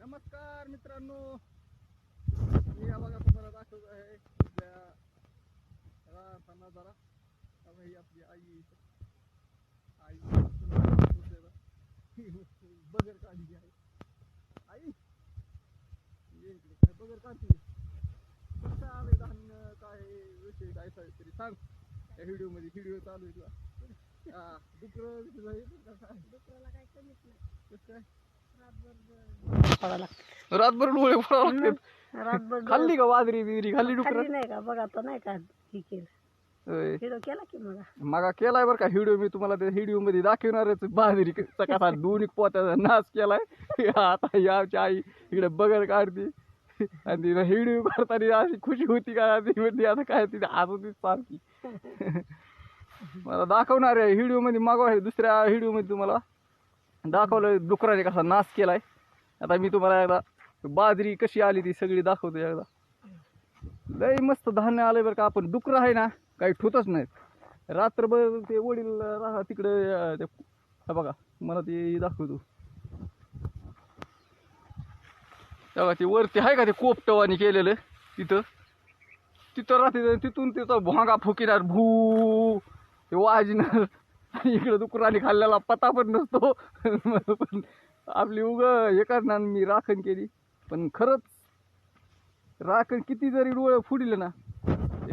नमस्कार मित्रांनो, मी बघा तुम्हाला दाखवत आहे नजारा. ही आपली आई बगर काढली आहे. आई ये इकडे, काय बगर काढते? कसं आले धान्य, काय विषय काय तरी सांग. त्या व्हिडिओ चालू आहे तुला. दुसऱ्याला काय कमीच नाही. कसं काय रातभर डोळे फोडावं लागतात. रातभर खाल्ली का वाजरी बिजरी खाल्ली डुकर? खाल्ली नाही का बघा, तो नाही का हे केलं व्हिडिओ केला की मगा केलाय बरं का व्हिडिओ. मी तुम्हाला त्या व्हिडिओ मध्ये दाखवणारच. बाजरी कसा दोन्ही पोत्याचा नाश केलाय. आता याची आई इकडे बगर काढते आणि तिला व्हिडिओ करताना अशी खुशी होती का, ती म्हणते आता काय तिथे आज होती सारखी. मला दाखवणार आहे व्हिडिओ मध्ये. मागवा दुसऱ्या व्हिडिओ मध्ये तुम्हाला दाखवलं डुकराने कसा नाश केलाय. आता मी तुम्हाला एकदा बाजरी कशी आली ती सगळी दाखवतो. एकदा लय मस्त धान्य आलंय बरं का. आपण डुकर आहे ना काही ठुतच नाहीत. रात्रभर ते वडील राहा तिकडे. बघा मला ते दाखवतो. बघा ते वरती आहे का ते कोपटवानी केलेलं, तिथं राहते. तिथून तिथं भोंगा फुकिणार, भू ते वाजणार. आणि इकडे डुकराने खाल्ल्याला पता पण नसतो. पण आपली हे करणार मी राखण केली. पण खरंच राखण किती जरी डोळे फुडले ना,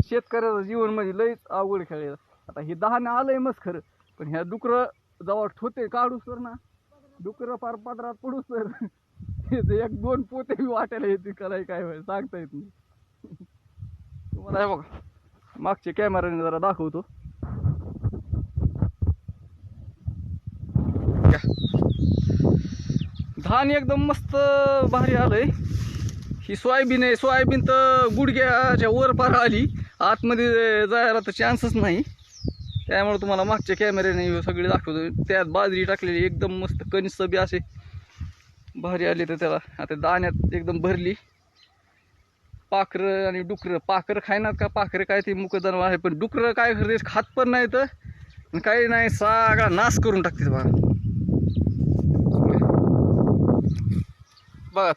शेतकऱ्याचं जीवन म्हणजे लयच अवघड खेळ. आता हे धान्य आलंय मस्त खरं, पण ह्या डुकर जेव्हा ठोते काढूस तर ना, डुकर पार पदरात पडूस तर एक दोन पोते वाटायला येते. कराय काय सांगता येत नाही. तुम्हाला हे बघा मागच्या कॅमेराने जरा दाखवतो. धान एकदम मस्त भारी आलंय. ही सोयाबीन आहे. सोयाबीन तर गुडघ्याच्या वर पार आली, आतमध्ये जायला तर चान्सच नाही. त्यामुळे तुम्हाला मागच्या कॅमेऱ्याने सगळे दाखवतो. त्यात बाजरी टाकलेली एकदम मस्त, कणिस बी असे भारी आले. तर त्याला आता दाण्यात एकदम भरली. पाखरं आणि डुकरं, पाखरं खायनात का, पाखरं काय ते मुक जनावर आहे, पण डुकरं काय करते खात पण नाही तर काही नाही, सगळा नाश करून टाकते बघा.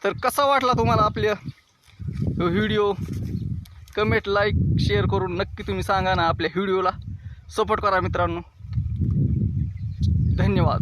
तर कसा वाटला तुम्हाला आपल्या व्हिडिओ? कमेंट, लाईक, शेअर करून नक्की तुम्ही सांगा ना. आपल्या व्हिडिओला सपोर्ट करा मित्रांनो. धन्यवाद.